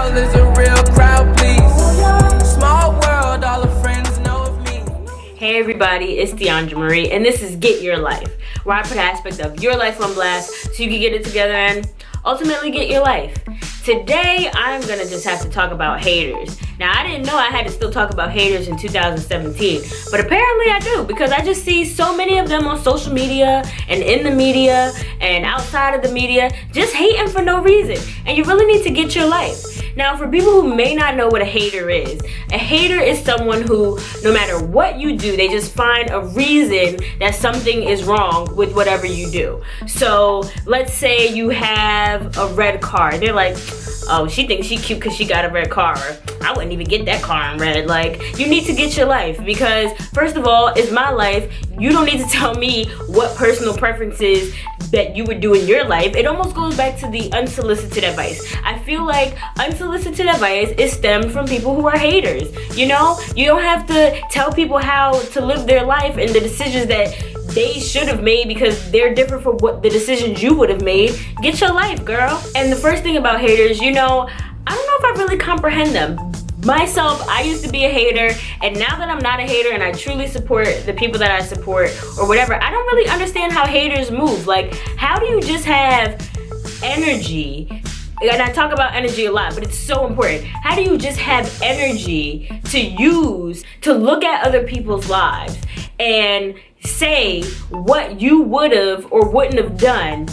world is a real crowd, please. Small world, all the friends know of me. Hey everybody, it's Diandra Marie, and this is Get Your Life, where I put an aspect of your life on blast so you can get it together and ultimately get your life. Today, I'm gonna just have to talk about haters. Now, I didn't know I had to still talk about haters in 2017, but apparently I do, because I just see so many of them on social media and in the media and outside of the media, just hating for no reason. And you really need to get your life. Now, for people who may not know what a hater is someone who, no matter what you do, they just find a reason that something is wrong with whatever you do. So, let's say you have a red car. They're like, oh, she thinks she cute because she got a red car. I wouldn't even get that car in red. Like, you need to get your life, because first of all, it's my life. You don't need to tell me what personal preferences that you would do in your life. It almost goes back to the unsolicited advice. I feel like unsolicited advice is stemmed from people who are haters. You know, you don't have to tell people how to live their life and the decisions that they should have made because they're different from what the decisions you would have made. Get your life, girl. And the first thing about haters, you know, I don't know if I really comprehend them. Myself, I used to be a hater, and now that I'm not a hater and I truly support the people that I support or whatever, I don't really understand how haters move. Like, how do you just have energy? And I talk about energy a lot, but it's so important. How do you just have energy to use to look at other people's lives and say what you would have or wouldn't have done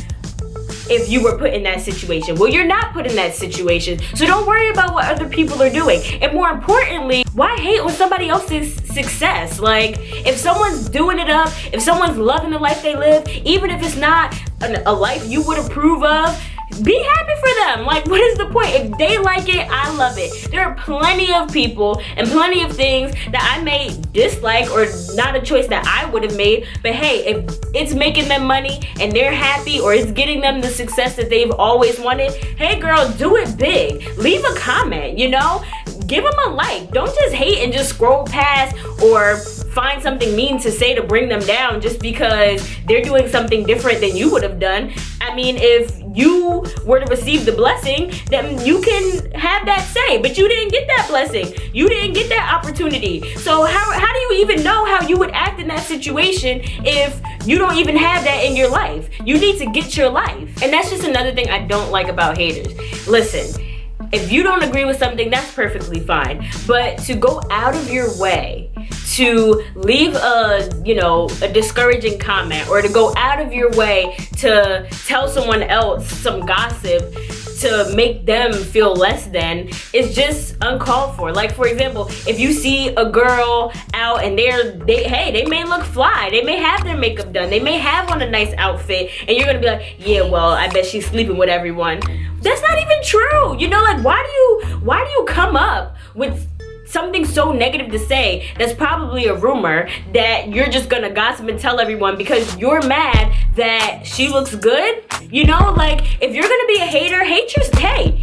if you were put in that situation? Well, you're not put in that situation, so don't worry about what other people are doing. And more importantly, why hate on somebody else's success? Like, if someone's doing it up, if someone's loving the life they live, even if it's not a life you would approve of, be happy for them. Like, what is the point? If they like it, I love it. There are plenty of people and plenty of things that I may dislike or not a choice that I would have made. But hey, if it's making them money and they're happy, or it's getting them the success that they've always wanted, hey girl, do it big. Leave a comment, you know? Give them a like. Don't just hate and just scroll past or find something mean to say to bring them down just because they're doing something different than you would have done. I mean, if you were to receive the blessing, then you can have that say, but you didn't get that blessing. You didn't get that opportunity. So how do you even know how you would act in that situation if you don't even have that in your life? You need to get your life. And that's just another thing I don't like about haters. Listen, if you don't agree with something, that's perfectly fine. But to go out of your way to leave a discouraging comment, or to go out of your way to tell someone else some gossip to make them feel less than, is just uncalled for. Like, for example, if you see a girl out and they may look fly, they may have their makeup done, they may have on a nice outfit, and you're gonna be like, yeah, well, I bet she's sleeping with everyone. That's not even true. You know, like, why do you come up with something so negative to say that's probably a rumor that you're just gonna gossip and tell everyone because you're mad that she looks good? You know, like, if you're gonna be a hater, hate yourself.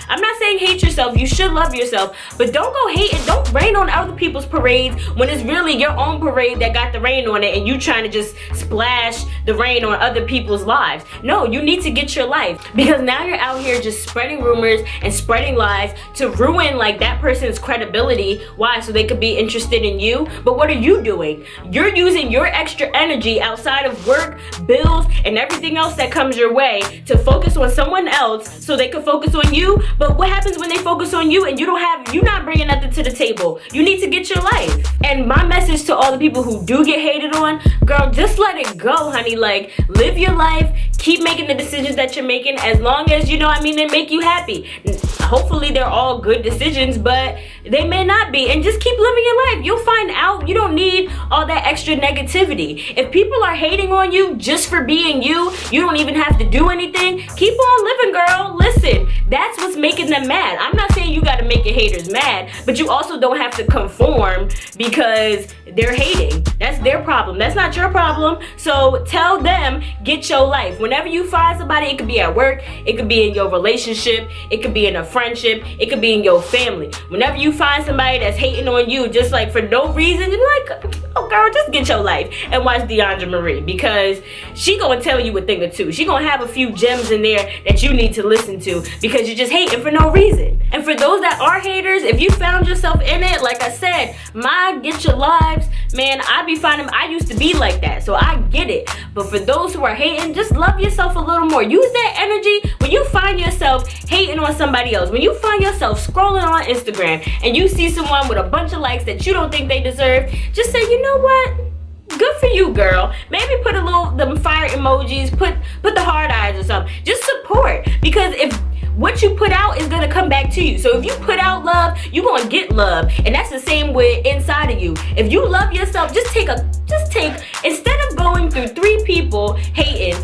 I'm not saying hate yourself. You should love yourself, but don't go hate and don't rain on other people's parades when it's really your own parade that got the rain on it and you trying to just splash the rain on other people's lives. No, you need to get your life, because now you're out here just spreading rumors and spreading lies to ruin like that person's credibility. Why? So they could be interested in you. But what are you doing? You're using your extra energy outside of work, bills, and everything else that comes your way to focus on someone else so they can focus on you. But what happens when they focus on you and you're not bringing nothing to the table? You need to get your life. And my message to all the people who do get hated on, girl, just let it go, honey. Like, live your life, keep making the decisions that you're making, as long as, they make you happy. Hopefully they're all good decisions, but they may not be. And just keep living your life. You'll find out you don't need all that extra negativity. If people are hating on you just for being you, you don't even have to do anything. Keep on living, girl. Listen, that's what's making them mad. I'm not saying you got to make your haters mad, but you also don't have to conform because they're hating. That's their problem. That's not your problem. So tell them, get your life. Whenever you find somebody, it could be at work, it could be in your relationship, it could be in a friendship, it could be in your family. Whenever you find somebody that's hating on you, just like for no reason, you're like, oh girl, just get your life and watch Diandra Marie, because she gonna tell you a thing or two. She gonna have a few gems in there that you need to listen to, because you're just hating for no reason. And for those that are haters, if you found yourself in it, like I said, my get your lives, man, I used to be like that, so I get it. But for those who are hating, just love yourself a little more. Use that energy when you find yourself hating on somebody else. When you find yourself scrolling on Instagram and you see someone with a bunch of likes that you don't think they deserve, just say, you know what? Good for you, girl. Maybe put them fire emojis, put the hard eyes or something. Just support, because if what you put out is gonna come back to you. So if you put out love, you're gonna get love. And that's the same with inside of you. If you love yourself, just take instead of going through 3 people hating,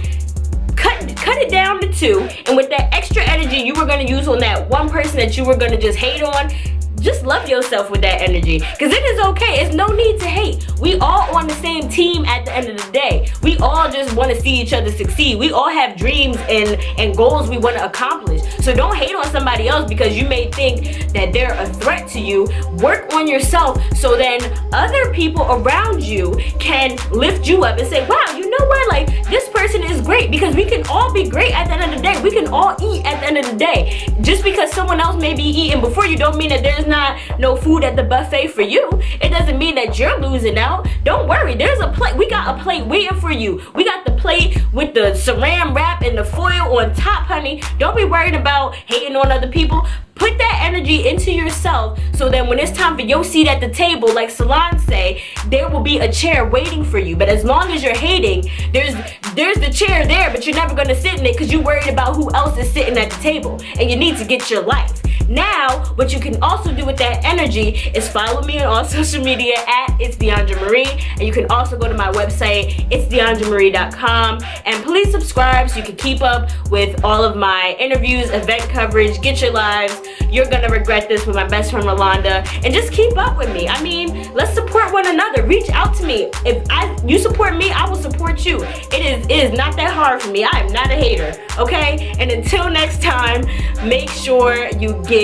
cut it down to 2, and with that extra energy you were gonna use on that one person that you were gonna just hate on, just love yourself with that energy, because it is okay. It's no need to hate. We all on the same team at the end of the day. We all just want to see each other succeed. We all have dreams and goals we want to accomplish. So don't hate on somebody else because you may think that they're a threat to you. Work on yourself so then other people around you can lift you up and say, wow, you know what? Like, this person is great, because we can all be great at the end of the day. We can all eat at the end of the day. Just because someone else may be eating before you don't mean that there's not no food at the buffet for you. It doesn't mean that you're losing out. Don't worry, there's a plate. We got a plate waiting for you. We got the plate with the saran wrap and the foil on top, honey. Don't be worried about hating on other people. Put that energy into yourself, so that when it's time for your seat at the table, like Salon say, there will be a chair waiting for you. But as long as you're hating, there's the chair there, but you're never gonna sit in it because you're worried about who else is sitting at the table, and you need to get your life. Now, what you can also do with that energy is follow me on all social media at It's Diandra Marie, and you can also go to my website, itsdiandramarie.com, and please subscribe so you can keep up with all of my interviews, event coverage, get your lives. You're gonna regret this with my best friend Rolanda, and just keep up with me. I mean, let's support one another. Reach out to me. If you support me, I will support you. It is not that hard for me. I am not a hater, okay? And until next time, make sure you get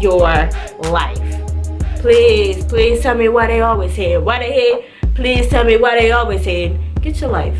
your life. Please tell me why they always hate. Why they hate? Please tell me why they always hate. Get your life.